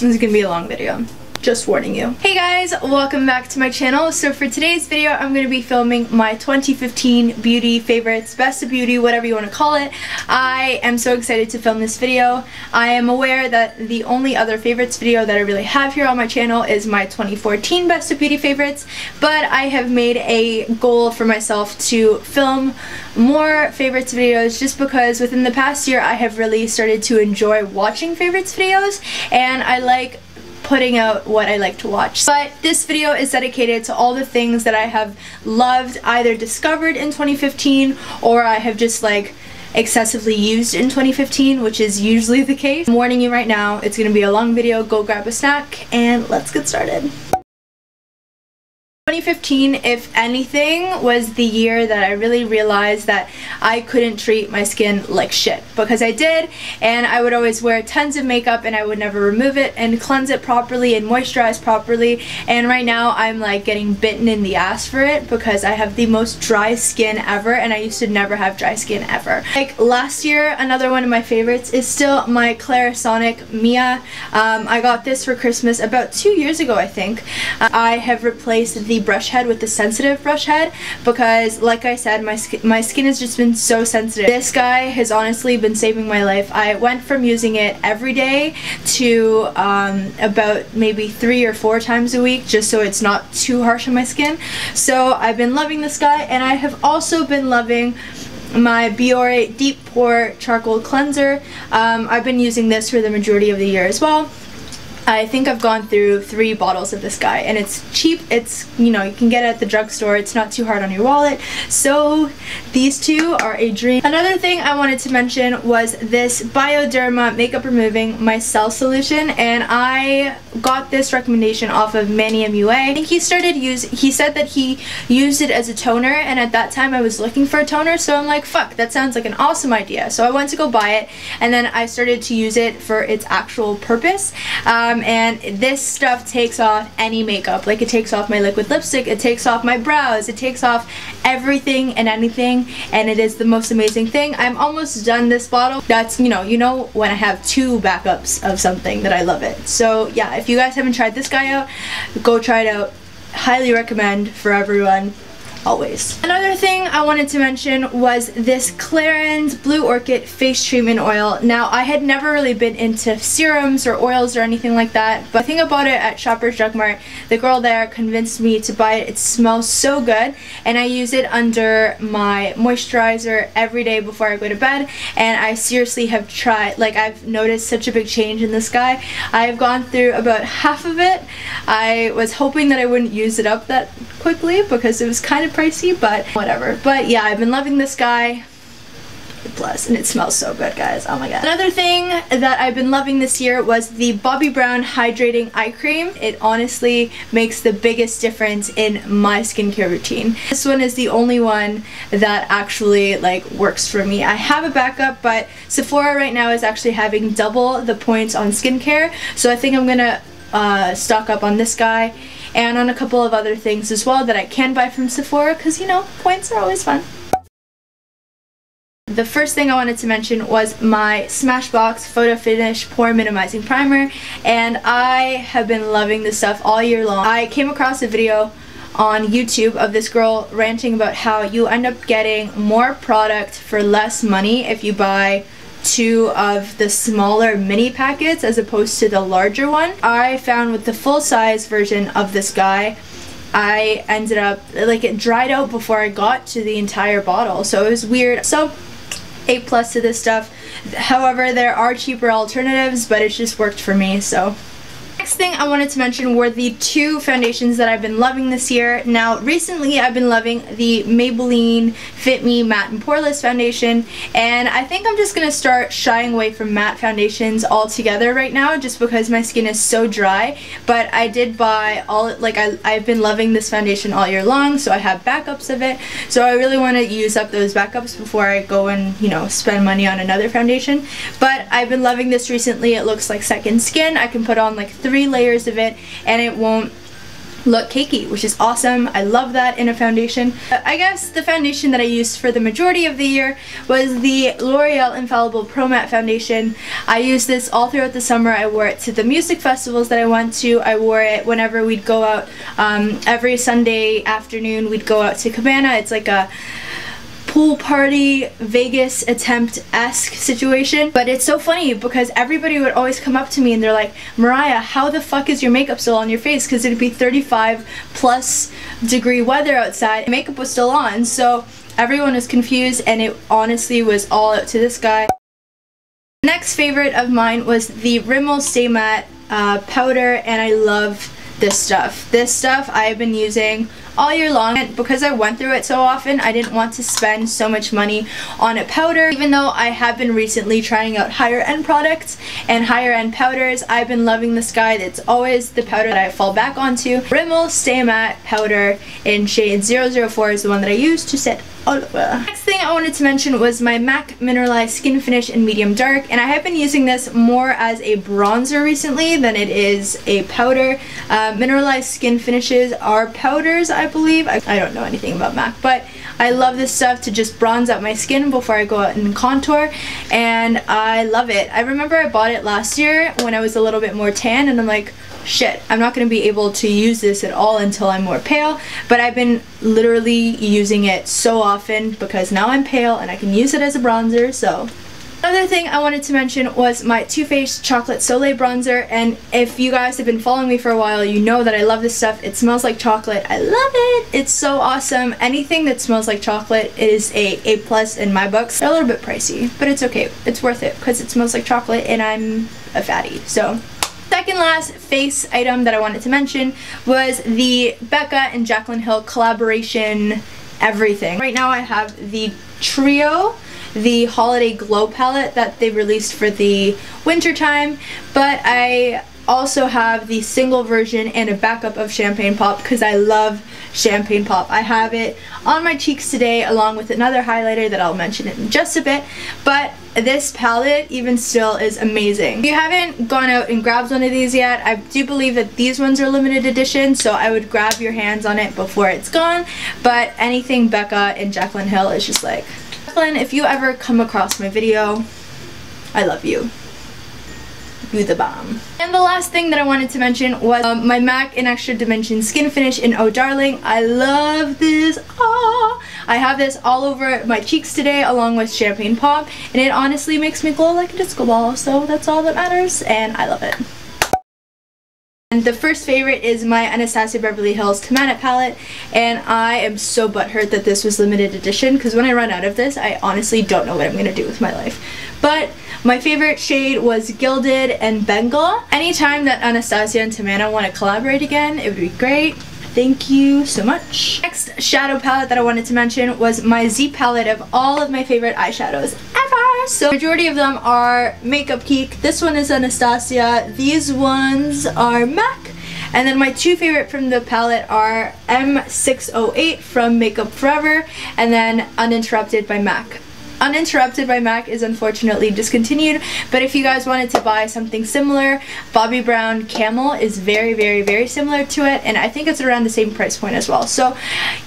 This is gonna be a long video. Just warning you. Hey guys, welcome back to my channel. So for today's video, I'm going to be filming my 2015 beauty favorites, best of beauty, whatever you want to call it. I am so excited to film this video. I am aware that the only other favorites video that I really have here on my channel is my 2014 best of beauty favorites, but I have made a goal for myself to film more favorites videos just because within the past year I have really started to enjoy watching favorites videos, and I like putting out what I like to watch. But this video is dedicated to all the things that I have loved, either discovered in 2015 or I have just like excessively used in 2015, which is usually the case. I'm warning you right now, it's gonna be a long video. Go grab a snack and let's get started. 2015, if anything, was the year that I really realized that I couldn't treat my skin like shit, because I did, and I would always wear tons of makeup and I would never remove it and cleanse it properly and moisturize properly, and right now I'm like getting bitten in the ass for it because I have the most dry skin ever, and I used to never have dry skin ever. Like last year, another one of my favorites is still my Clarisonic Mia. I got this for Christmas about 2 years ago, I think. I have replaced the brush head with the sensitive brush head because, like I said, my skin has just been so sensitive. This guy has honestly been saving my life. I went from using it every day to about maybe 3 or 4 times a week, just so it's not too harsh on my skin. So I've been loving this guy, and I have also been loving my Biore Deep Pore Charcoal Cleanser. I've been using this for the majority of the year as well. I think I've gone through 3 bottles of this guy, and it's cheap. It's, you know, you can get it at the drugstore. It's not too hard on your wallet. So these two are a dream. Another thing I wanted to mention was this Bioderma makeup removing Micelle solution, and I got this recommendation off of Manny MUA. I think he said that he used it as a toner, and at that time I was looking for a toner, so I'm like, fuck, that sounds like an awesome idea. So I went to go buy it, and then I started to use it for its actual purpose. And this stuff takes off any makeup. Like, it takes off my liquid lipstick, it takes off my brows, it takes off everything and anything, and it is the most amazing thing. I'm almost done this bottle. That's, you know when I have 2 backups of something that I love it. So yeah, if you guys haven't tried this guy out, go try it out. Highly recommend for everyone. Always. Another thing I wanted to mention was this Clarins Blue Orchid Face Treatment Oil. Now, I had never really been into serums or oils or anything like that, but I think I bought it at Shoppers Drug Mart. The girl there convinced me to buy it. It smells so good, and I use it under my moisturizer every day before I go to bed, and I seriously have tried, like, I've noticed such a big change in this guy. I've gone through about half of it. I was hoping that I wouldn't use it up that quickly because it was kind of pricey, but whatever. But yeah, I've been loving this guy. Plus, and it smells so good, guys. Oh my god. Another thing that I've been loving this year was the Bobbi Brown Hydrating Eye Cream. It honestly makes the biggest difference in my skincare routine. This one is the only one that actually like works for me. I have a backup, but Sephora right now is actually having double the points on skincare, so I think I'm gonna stock up on this guy and on a couple of other things as well that I can buy from Sephora, because, you know, points are always fun. The first thing I wanted to mention was my Smashbox Photofinish Pore Minimizing Primer, and I have been loving this stuff all year long. I came across a video on YouTube of this girl ranting about how you end up getting more product for less money if you buy 2 of the smaller mini packets as opposed to the larger one. I found with the full-size version of this guy, I ended up, like, it dried out before I got to the entire bottle, so it was weird. So A+ to this stuff. However, there are cheaper alternatives, but it just worked for me, so. Next thing I wanted to mention were the 2 foundations that I've been loving this year. Now, recently I've been loving the Maybelline Fit Me Matte and Poreless foundation, and I think I'm just gonna start shying away from matte foundations altogether right now, just because my skin is so dry. But I did buy all, like, I've been loving this foundation all year long, so I have backups of it. So I really want to use up those backups before I go and, you know, spend money on another foundation. But I've been loving this recently. It looks like second skin. I can put on like 3 layers of it, and it won't look cakey, which is awesome. I love that in a foundation. I guess the foundation that I used for the majority of the year was the Loreal Infallible Pro Matte Foundation. I used this all throughout the summer. I wore it to the music festivals that I went to. I wore it whenever we'd go out. Every Sunday afternoon we'd go out to Cabana. It's like a pool party Vegas attempt-esque situation, but it's so funny because everybody would always come up to me and they're like, Mariah, how the fuck is your makeup still on your face? Because it'd be 35+ degree weather outside. Makeup was still on, so everyone was confused, and it honestly was all out to this guy. Next favorite of mine was the Rimmel Stay Matte powder, and I love this stuff. This stuff I have been using all year long, and because I went through it so often, I didn't want to spend so much money on a powder. Even though I have been recently trying out higher end products and higher end powders, I've been loving this guy. It's always the powder that I fall back onto. Rimmel Stay Matte powder in shade 004 is the one that I use to set all over. Next thing I wanted to mention was my MAC Mineralized Skin Finish in medium dark, and I have been using this more as a bronzer recently than it is a powder. Mineralized Skin Finishes are powders, I believe. I don't know anything about MAC, but I love this stuff to just bronze out my skin before I go out and contour, and I love it. I remember I bought it last year when I was a little bit more tan, and I'm like, shit, I'm not going to be able to use this at all until I'm more pale, but I've been literally using it so often because now I'm pale and I can use it as a bronzer. So another thing I wanted to mention was my Too Faced Chocolate Soleil bronzer, and if you guys have been following me for a while, you know that I love this stuff. It smells like chocolate. I love it. It's so awesome. Anything that smells like chocolate is a A+ in my books. They're a little bit pricey, but it's okay. It's worth it because it smells like chocolate and I'm a fatty. So second last face item that I wanted to mention was the BECCA and Jaclyn Hill collaboration everything. Right now I have the Trio, the Holiday Glow palette that they released for the winter time, but I also have the single version and a backup of Champagne Pop because I love Champagne Pop. I have it on my cheeks today along with another highlighter that I'll mention in just a bit, but this palette even still is amazing. If you haven't gone out and grabbed one of these yet, I do believe that these ones are limited edition, so I would grab your hands on it before it's gone, but anything BECCA and Jaclyn Hill is just like, Jaclyn, if you ever come across my video, I love you. You the bomb. And the last thing that I wanted to mention was my MAC in Extra Dimension Skin Finish in Oh Darling. I love this. Oh, I have this all over my cheeks today along with Champagne Pop, and it honestly makes me glow like a disco ball, so that's all that matters, and I love it. And the first favorite is my Anastasia Beverly Hills Tamara palette, and I am so butthurt that this was limited edition because when I run out of this, I honestly don't know what I'm going to do with my life. But my favorite shade was Gilded and Bengal. Anytime that Anastasia and Tamara want to collaborate again, it would be great. Thank you so much. Next shadow palette that I wanted to mention was my Z palette of all of my favorite eyeshadows ever. So majority of them are Makeup Geek. This one is Anastasia. These ones are MAC. And then my two favorite from the palette are M608 from Makeup Forever and then Uninterrupted by MAC. Uninterrupted by MAC is unfortunately discontinued, but if you guys wanted to buy something similar, Bobbi Brown Camel is very, very, very similar to it, and I think it's around the same price point as well. So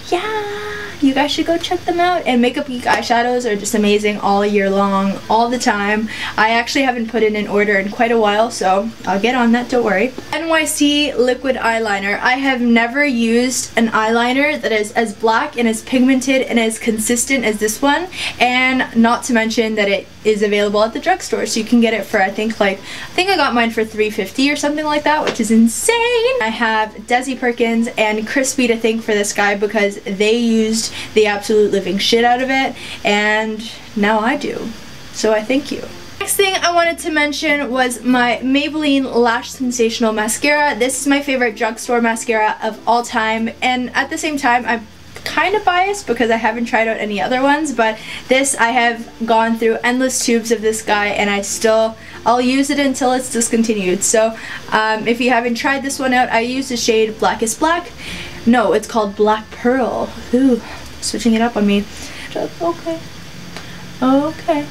yeah, you guys should go check them out. And Makeup Geek eyeshadows are just amazing all year long, all the time. I actually haven't put in an order in quite a while, so I'll get on that, don't worry. NYC Liquid Eyeliner. I have never used an eyeliner that is as black and as pigmented and as consistent as this one, and not to mention that it is available at the drugstore, so you can get it for I think I got mine for $3.50 or something like that, which is insane. I have Desi Perkins and Crispy to thank for this guy because they used the absolute living shit out of it, and now I do, so I thank you. Next thing I wanted to mention was my Maybelline Lash Sensational Mascara. This is my favorite drugstore mascara of all time, and at the same time I'm kind of biased because I haven't tried out any other ones, but this, I have gone through endless tubes of this guy and I'll use it until it's discontinued. So if you haven't tried this one out, I use the shade Blackest Black. No, it's called Black Pearl. Ooh, switching it up on me. Okay. Okay.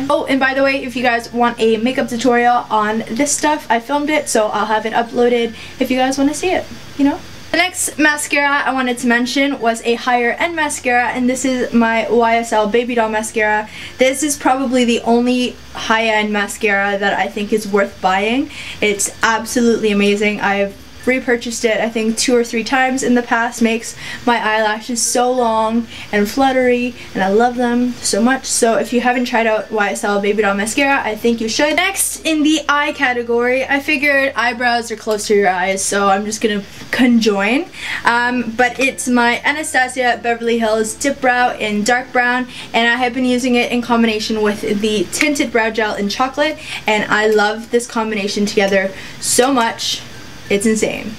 Oh, and by the way, if you guys want a makeup tutorial on this stuff, I filmed it, so I'll have it uploaded if you guys want to see it, you know? The next mascara I wanted to mention was a higher end mascara, and this is my YSL Babydoll Mascara. This is probably the only high-end mascara that I think is worth buying. It's absolutely amazing. I've repurchased it I think 2 or 3 times in the past. Makes my eyelashes so long and fluttery, and I love them so much. So if you haven't tried out YSL Babydoll Mascara, I think you should. Next, in the eye category, I figured eyebrows are close to your eyes, so I'm just gonna conjoin. But it's my Anastasia Beverly Hills Dip Brow in dark brown, and I have been using it in combination with the tinted brow gel in chocolate, and I love this combination together so much. It's insane.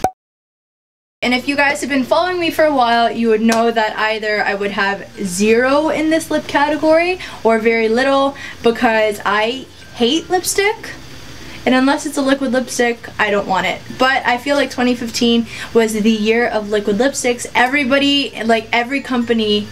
And if you guys have been following me for a while, you would know that either I would have 0 in this lip category or very little, because I hate lipstick. And unless it's a liquid lipstick, I don't want it. But I feel like 2015 was the year of liquid lipsticks. Everybody, like every company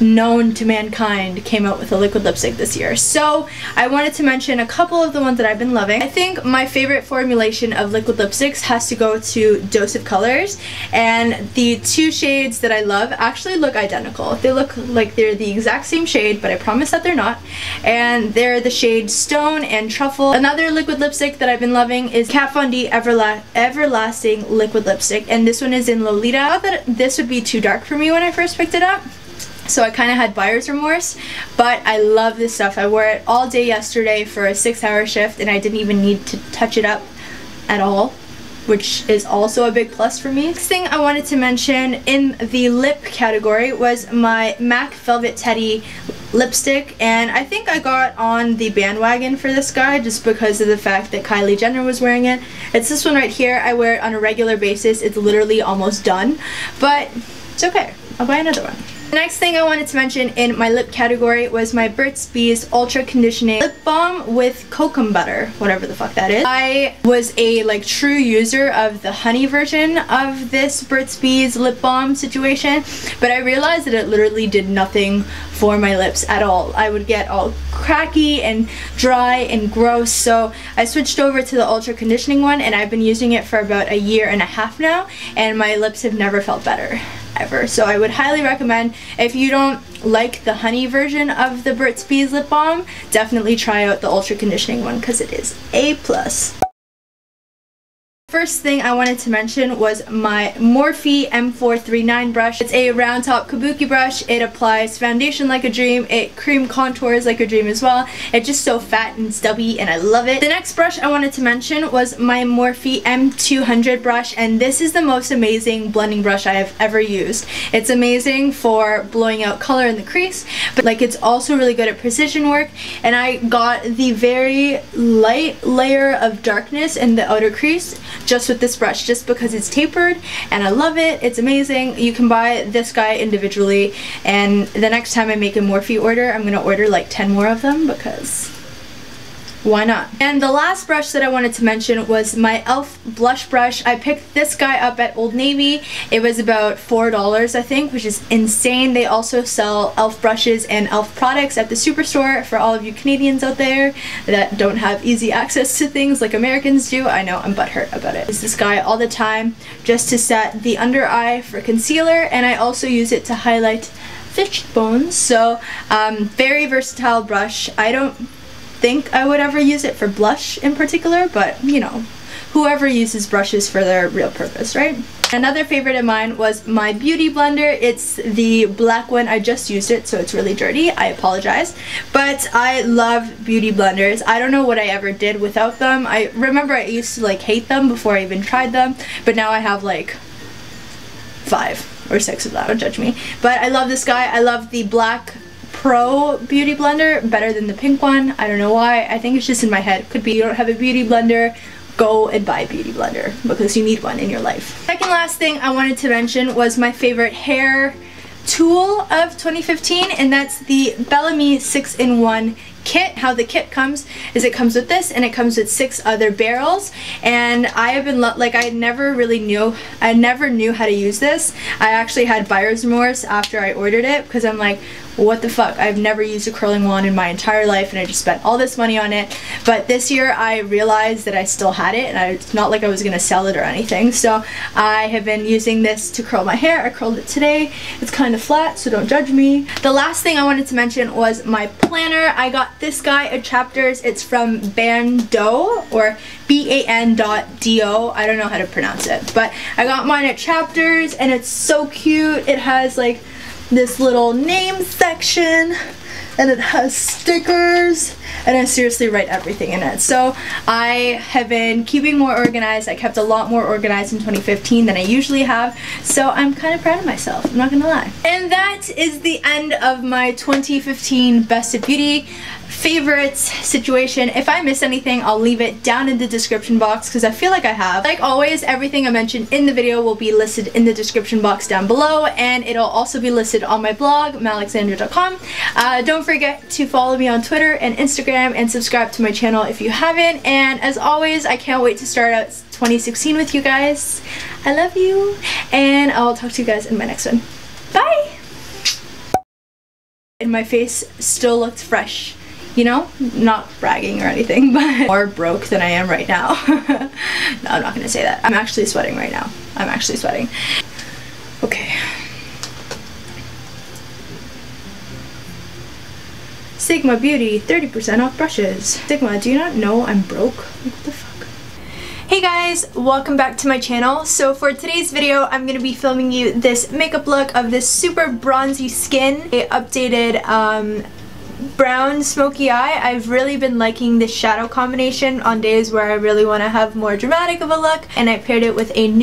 known to mankind, came out with a liquid lipstick this year. So I wanted to mention a couple of the ones that I've been loving. I think my favorite formulation of liquid lipsticks has to go to Dose of Colors, and the 2 shades that I love actually look identical. They look like they're the exact same shade, but I promise that they're not. And they're the shade Stone and Truffle. Another liquid lipstick that I've been loving is Kat Von D Everlasting Liquid Lipstick, and this one is in Lolita. I thought that this would be too dark for me when I first picked it up, so I kind of had buyer's remorse, but I love this stuff. I wore it all day yesterday for a 6-hour shift, and I didn't even need to touch it up at all, which is also a big plus for me. Next thing I wanted to mention in the lip category was my MAC Velvet Teddy lipstick, and I think I got on the bandwagon for this guy just because of the fact that Kylie Jenner was wearing it. It's this one right here. I wear it on a regular basis. It's literally almost done, but it's okay. I'll buy another one. The next thing I wanted to mention in my lip category was my Burt's Bees Ultra Conditioning Lip Balm with Kokum Butter, whatever the fuck that is. I was a true user of the honey version of this Burt's Bees lip balm situation, but I realized that it literally did nothing for my lips at all. I would get all cracky and dry and gross, so I switched over to the Ultra Conditioning one, and I've been using it for about 1.5 years now, and my lips have never felt better. Ever. So I would highly recommend, if you don't like the honey version of the Burt's Bees lip balm, definitely try out the Ultra Conditioning one because it is A+. First thing I wanted to mention was my Morphe M439 brush. It's a round top kabuki brush. It applies foundation like a dream. It cream contours like a dream as well. It's just so fat and stubby, and I love it. The next brush I wanted to mention was my Morphe M200 brush, and this is the most amazing blending brush I have ever used. It's amazing for blowing out color in the crease, but it's also really good at precision work, and I got the very light layer of darkness in the outer crease just with this brush, just because it's tapered and I love it. It's amazing. You can buy this guy individually, and the next time I make a Morphe order, I'm gonna order 10 more of them because why not? And the last brush that I wanted to mention was my e.l.f. blush brush. I picked this guy up at Old Navy. It was about $4 I think, which is insane. They also sell e.l.f. brushes and e.l.f. products at the Superstore for all of you Canadians out there that don't have easy access to things like Americans do. I know, I'm butthurt about it. I use this guy all the time just to set the under eye for concealer, and I also use it to highlight fish bones. So very versatile brush. I don't think I would ever use it for blush in particular, but you know, whoever uses brushes for their real purpose, right? Another favorite of mine was my beauty blender. It's the black one. I just used it, so it's really dirty. I apologize, but I love beauty blenders. I don't know what I ever did without them. I remember I used to hate them before I even tried them, but now I have 5 or 6 of them. Don't judge me, but I love this guy. I love the black Pro beauty blender better than the pink one. I don't know why. I think it's just in my head. Could be you don't have a beauty blender, go and buy a beauty blender because you need one in your life. Second last thing I wanted to mention was my favorite hair tool of 2015, and that's the BELLAMI 6-in-1 kit. How the kit comes is it comes with this, and it comes with 6 other barrels, and I have been I never knew how to use this. I actually had buyer's remorse after I ordered it because I'm like, what the fuck, I've never used a curling wand in my entire life and I just spent all this money on it. But this year I realized that I still had it, and it's not like I was gonna sell it or anything. So I have been using this to curl my hair. I curled it today. It's kind of flat, so don't judge me. The last thing I wanted to mention was my planner. I got this guy at Chapters. It's from Bando, or BAN.DO. I don't know how to pronounce it, but I got mine at Chapters and it's so cute. It has like this little name section and it has stickers, and I seriously write everything in it. So I have been keeping more organized. I kept a lot more organized in 2015 than I usually have, so I'm kind of proud of myself, I'm not gonna lie. And that is the end of my 2015 Best of Beauty favorites situation. If I miss anything, I'll leave it down in the description box because I feel like I have. Like always, everything I mentioned in the video will be listed in the description box down below, and it'll also be listed on my blog, malexandra.com. Don't forget to follow me on Twitter and Instagram and subscribe to my channel if you haven't. And as always, I can't wait to start out 2016 with you guys. I love you, and I'll talk to you guys in my next one. Bye! And my face still looks fresh. You know, not bragging or anything, but more broke than I am right now. No, I'm not gonna say that. I'm actually sweating right now. I'm actually sweating. Okay. Sigma Beauty, 30% off brushes. Sigma, do you not know I'm broke? Like, what the fuck? Hey guys, welcome back to my channel. So for today's video, I'm gonna be filming you this makeup look of this super bronzy skin. A updated, brown smoky eye. I've really been liking this shadow combination on days where I really want to have more dramatic of a look, and I paired it with a nude